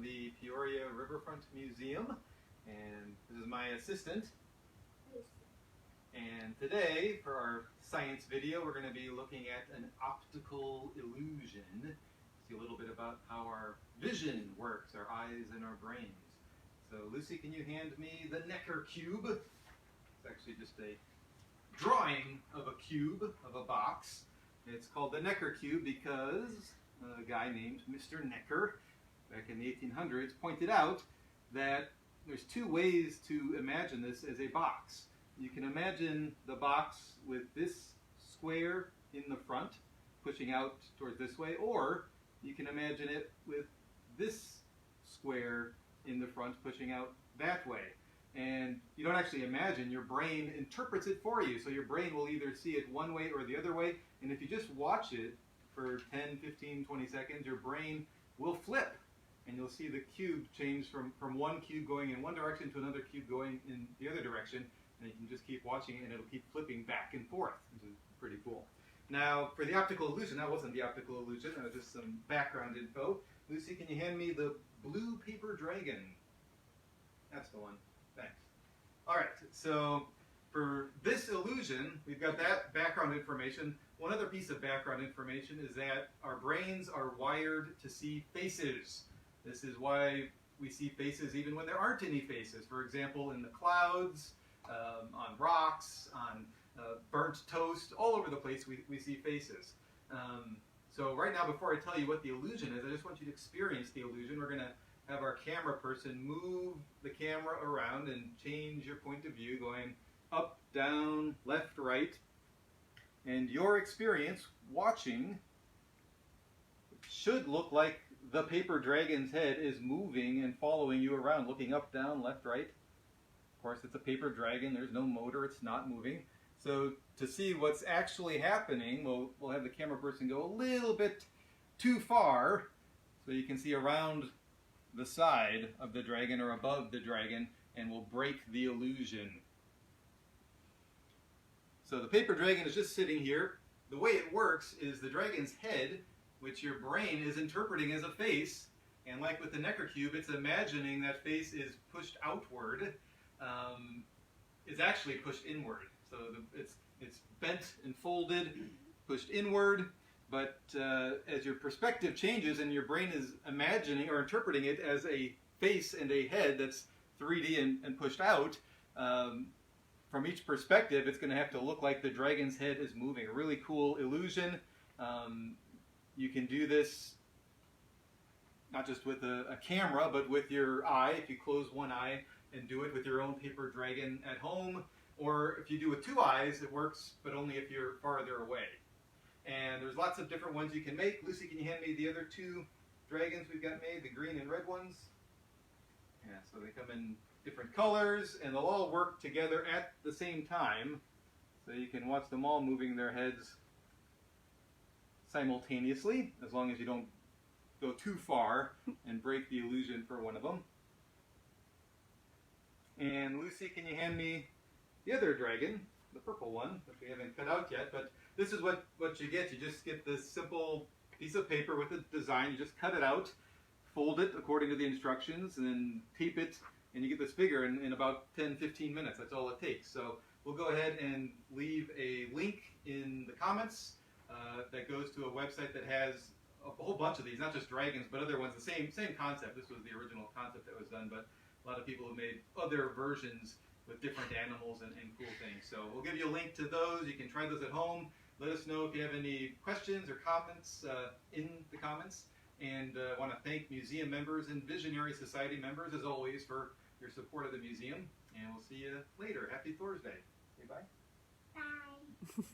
from the Peoria Riverfront Museum, and this is my assistant. And today, for our science video, we're going to be looking at an optical illusion. See a little bit about how our vision works, our eyes and our brains. So Lucy, can you hand me the Necker cube? It's actually just a drawing of a cube, of a box. It's called the Necker cube because a guy named Mr. Necker, back in the 1800s, pointed out that there's two ways to imagine this as a box. You can imagine the box with this square in the front, pushing out towards this way, or you can imagine it with this square in the front, pushing out that way. And you don't actually imagine, your brain interprets it for you. So your brain will either see it one way or the other way, and if you just watch it for 10, 15, 20 seconds, your brain will flip. And you'll see the cube change from one cube going in one direction to another cube going in the other direction. And you can just keep watching it and it'll keep flipping back and forth, which is pretty cool. Now, for the optical illusion, that wasn't the optical illusion, that was just some background info. Lucy, can you hand me the blue paper dragon? That's the one. Thanks. All right, so for this illusion, we've got that background information. One other piece of background information is that our brains are wired to see faces. This is why we see faces even when there aren't any faces. For example, in the clouds, on rocks, on burnt toast, all over the place we see faces. So right now, before I tell you what the illusion is, I just want you to experience the illusion. We're going to have our camera person move the camera around and change your point of view, going up, down, left, right. And your experience watching should look like the paper dragon's head is moving and following you around, looking up, down, left, right. Of course, it's a paper dragon. There's no motor. It's not moving. So to see what's actually happening, we'll have the camera person go a little bit too far so you can see around the side of the dragon or above the dragon, and we'll break the illusion. So the paper dragon is just sitting here. The way it works is the dragon's head, which your brain is interpreting as a face, and like with the Necker cube, it's imagining that face is pushed outward, is actually pushed inward. So it's bent and folded, pushed inward, but as your perspective changes and your brain is imagining or interpreting it as a face and a head that's 3D and pushed out, from each perspective it's going to have to look like the dragon's head is moving. A really cool illusion. You can do this not just with a camera, but with your eye. If you close one eye and do it with your own paper dragon at home, or if you do with two eyes, it works, but only if you're farther away. And there's lots of different ones you can make. Lucy, can you hand me the other two dragons we've got made, the green and red ones? Yeah, so they come in different colors, and they'll all work together at the same time. So you can watch them all moving their heads simultaneously, as long as you don't go too far and break the illusion for one of them. And Lucy, can you hand me the other dragon, the purple one, which we haven't cut out yet, but this is what you get. You just get this simple piece of paper with a design. You just cut it out, fold it according to the instructions, and then tape it, and you get this figure in about 10-15 minutes. That's all it takes. So we'll go ahead and leave a link in the comments that goes to a website that has a whole bunch of these, not just dragons, but other ones. The same concept. This was the original concept that was done, but a lot of people have made other versions with different animals and cool things. So we'll give you a link to those. You can try those at home. Let us know if you have any questions or comments in the comments. And I want to thank museum members and Visionary Society members, as always, for your support of the museum. And we'll see you later. Happy Thursday. Say bye. Bye.